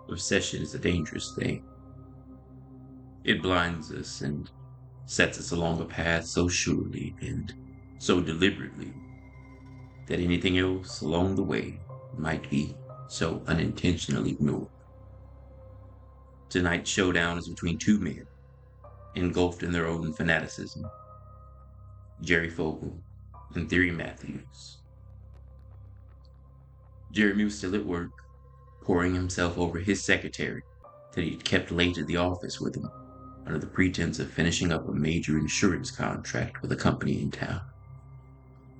Obsession is a dangerous thing. It blinds us and sets us along a path so surely and so deliberately that anything else along the way might be so unintentionally ignored. Tonight's showdown is between two men engulfed in their own fanaticism, Jerry Fogle and Theory Matthews. Jeremy was still at work, pouring himself over his secretary that he'd kept late at the office with him under the pretense of finishing up a major insurance contract with a company in town.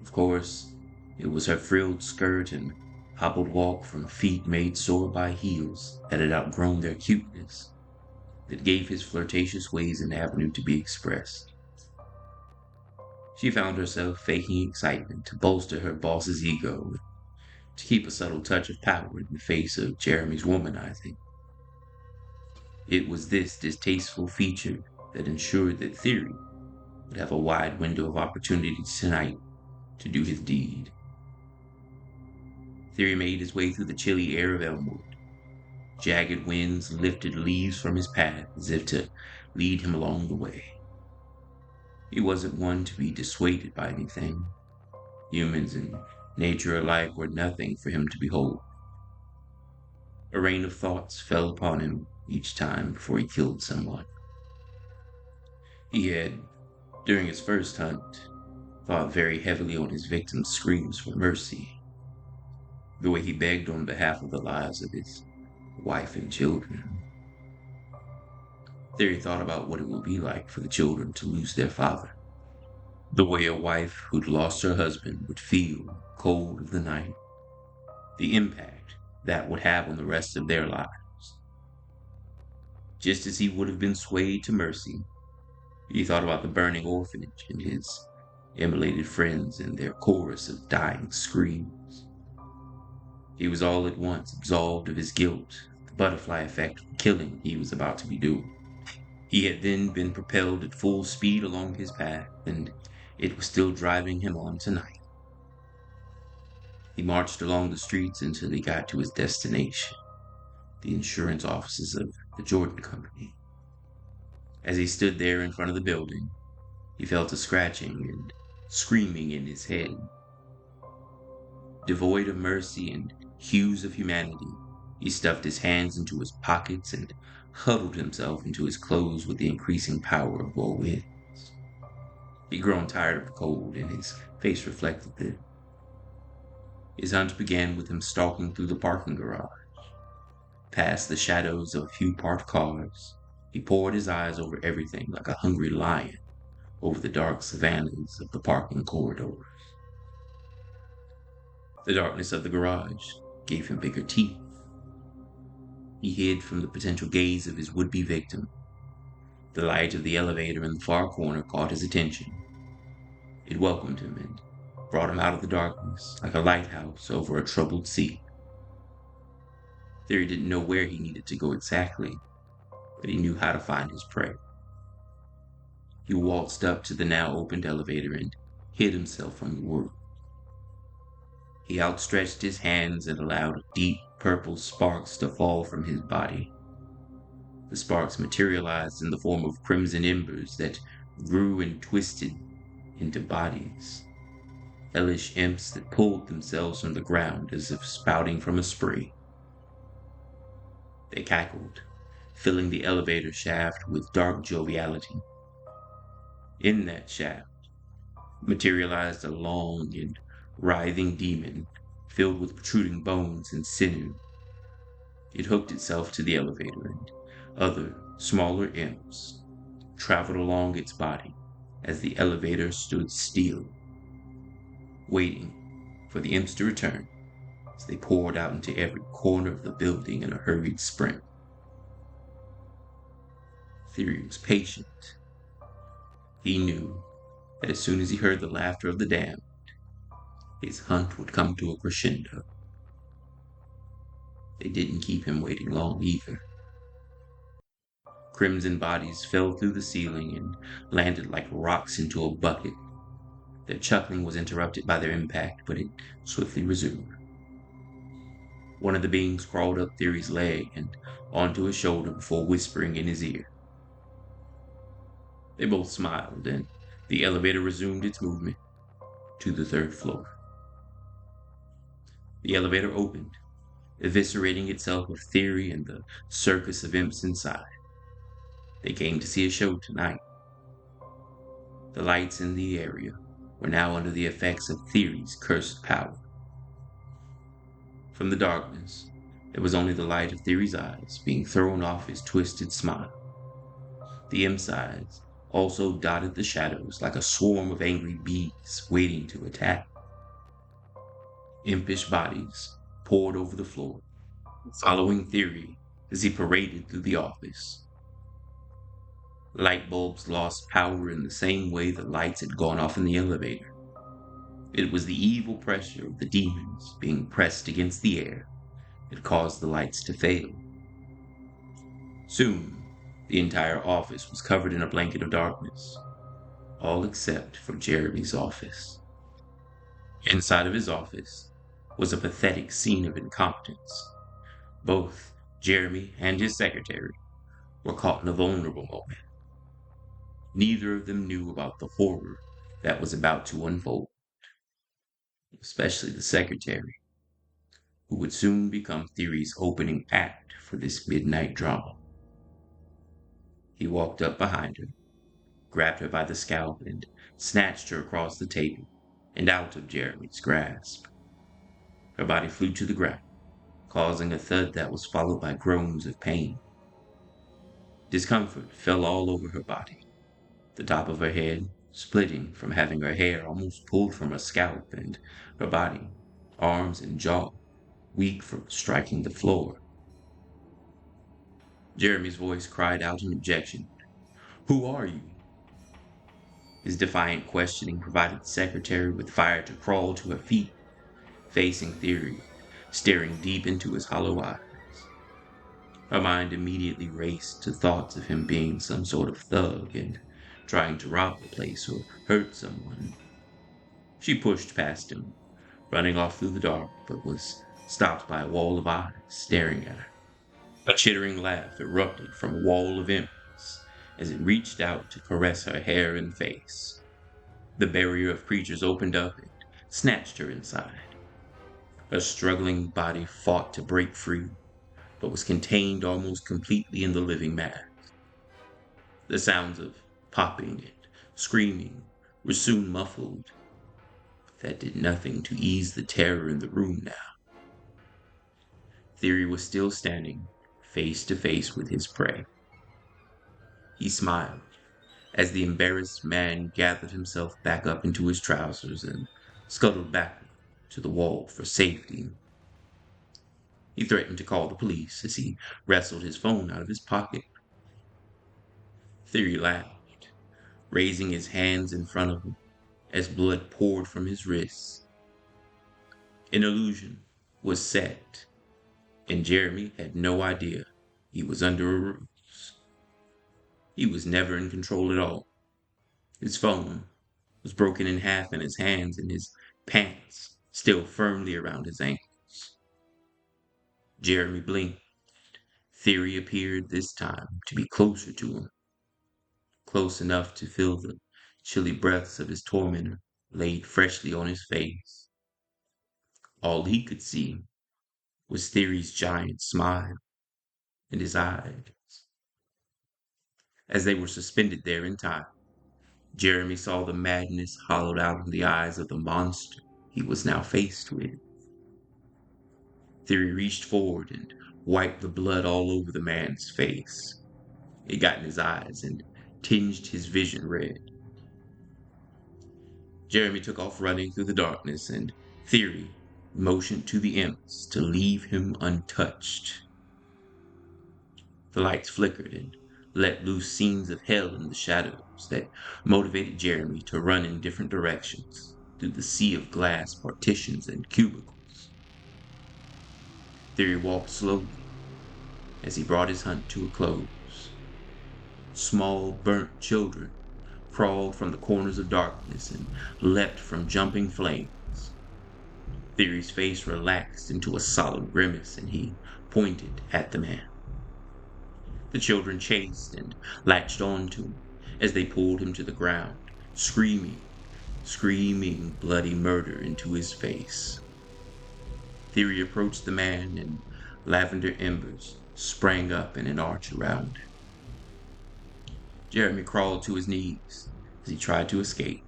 Of course, it was her frilled skirt and hobbled walk from feet made sore by heels that had outgrown their cuteness that gave his flirtatious ways an avenue to be expressed. She found herself faking excitement to bolster her boss's ego, to keep a subtle touch of power in the face of Jeremy's womanizing. It was this distasteful feature that ensured that Theory would have a wide window of opportunity tonight to do his deed. Theory made his way through the chilly air of Elmwood. Jagged winds lifted leaves from his path as if to lead him along the way. He wasn't one to be dissuaded by anything. Humans and nature alike were nothing for him to behold. A rain of thoughts fell upon him each time before he killed someone. He had, during his first hunt, thought very heavily on his victim's screams for mercy, the way he begged on behalf of the lives of his wife and children. There he thought about what it would be like for the children to lose their father, the way a wife who'd lost her husband would feel cold of the night, the impact that would have on the rest of their lives. Just as he would have been swayed to mercy, he thought about the burning orphanage and his immolated friends and their chorus of dying screams. He was all at once absolved of his guilt, the butterfly effect of the killing he was about to be doing. He had then been propelled at full speed along his path, and it was still driving him on tonight. He marched along the streets until he got to his destination, the insurance offices of the Jordan Company. As he stood there in front of the building, he felt a scratching and screaming in his head. Devoid of mercy and hues of humanity, he stuffed his hands into his pockets and huddled himself into his clothes with the increasing power of low winds. He'd grown tired of the cold, and his face reflected it. His hunt began with him stalking through the parking garage. Past the shadows of a few parked cars, he poured his eyes over everything like a hungry lion over the dark savannas of the parking corridors. The darkness of the garage gave him bigger teeth. He hid from the potential gaze of his would-be victim. The light of the elevator in the far corner caught his attention. It welcomed him and brought him out of the darkness like a lighthouse over a troubled sea. Theory didn't know where he needed to go exactly, but he knew how to find his prey. He waltzed up to the now opened elevator and hid himself from the world. He outstretched his hands and allowed deep purple sparks to fall from his body. The sparks materialized in the form of crimson embers that grew and twisted into bodies, hellish imps that pulled themselves from the ground as if spouting from a spree. They cackled, filling the elevator shaft with dark joviality. In that shaft materialized a long and writhing demon filled with protruding bones and sinew. It hooked itself to the elevator, and other, smaller imps traveled along its body as the elevator stood still, waiting for the imps to return as they poured out into every corner of the building in a hurried sprint. Theory was patient. He knew that as soon as he heard the laughter of the damned, his hunt would come to a crescendo. They didn't keep him waiting long either. Crimson bodies fell through the ceiling and landed like rocks into a bucket. Their chuckling was interrupted by their impact, but it swiftly resumed. One of the beings crawled up Theory's leg and onto his shoulder before whispering in his ear. They both smiled, and the elevator resumed its movement to the third floor. The elevator opened, eviscerating itself of Theory and the circus of imps inside. They came to see a show tonight. The lights in the area were now under the effects of Theory's cursed power. From the darkness, there was only the light of Theory's eyes being thrown off his twisted smile. The imp's eyes also dotted the shadows like a swarm of angry bees waiting to attack. Impish bodies poured over the floor, following Theory as he paraded through the office. Light bulbs lost power in the same way that lights had gone off in the elevator. It was the evil pressure of the demons being pressed against the air that caused the lights to fail. Soon, the entire office was covered in a blanket of darkness, all except for Jeremy's office. Inside of his office was a pathetic scene of incompetence. Both Jeremy and his secretary were caught in a vulnerable moment. Neither of them knew about the horror that was about to unfold, especially the secretary, who would soon become Theory's opening act for this midnight drama. He walked up behind her, grabbed her by the scalp, and snatched her across the table and out of Jeremy's grasp. Her body flew to the ground, causing a thud that was followed by groans of pain. Discomfort fell all over her body, the top of her head splitting from having her hair almost pulled from her scalp, and her body, arms and jaw, weak from striking the floor. Jeremy's voice cried out in objection. "Who are you?" His defiant questioning provided the secretary with fire to crawl to her feet, facing Theory, staring deep into his hollow eyes. Her mind immediately raced to thoughts of him being some sort of thug and trying to rob the place or hurt someone. She pushed past him, running off through the dark, but was stopped by a wall of eyes staring at her. A chittering laugh erupted from a wall of imps as it reached out to caress her hair and face. The barrier of creatures opened up and snatched her inside. Her struggling body fought to break free, but was contained almost completely in the living mass. The sounds of popping and screaming were soon muffled, but that did nothing to ease the terror in the room now. Theory was still standing, face to face with his prey. He smiled as the embarrassed man gathered himself back up into his trousers and scuttled backward to the wall for safety. He threatened to call the police as he wrestled his phone out of his pocket. Theory laughed, raising his hands in front of him as blood poured from his wrists. An illusion was set, and Jeremy had no idea he was under a ruse. He was never in control at all. His phone was broken in half in his hands and his pants still firmly around his ankles. Jeremy blinked. Theory appeared this time to be closer to him, close enough to feel the chilly breaths of his tormentor laid freshly on his face. All he could see was Theory's giant smile and his eyes. As they were suspended there in time, Jeremy saw the madness hollowed out in the eyes of the monster he was now faced with. Theory reached forward and wiped the blood all over the man's face. It got in his eyes and tinged his vision red. Jeremy took off running through the darkness, and Theory motioned to the imps to leave him untouched. The lights flickered and let loose scenes of hell in the shadows that motivated Jeremy to run in different directions through the sea of glass partitions and cubicles. Theory walked slowly as he brought his hunt to a close. Small, burnt children crawled from the corners of darkness and leapt from jumping flames. Theory's face relaxed into a solemn grimace, and he pointed at the man. The children chased and latched on to him as they pulled him to the ground, screaming bloody murder into his face. Theory approached the man, and lavender embers sprang up in an arch around him. Jeremy crawled to his knees as he tried to escape,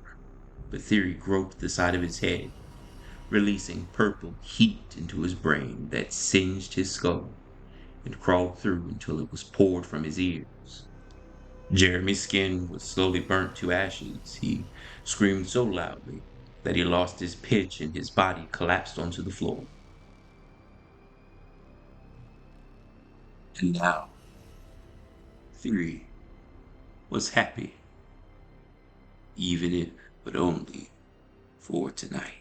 but Theory groped the side of his head, releasing purple heat into his brain that singed his skull and crawled through until it was poured from his ears. Jeremy's skin was slowly burnt to ashes. He screamed so loudly that he lost his pitch and his body collapsed onto the floor. And now, Theory was happy, even if but only for tonight.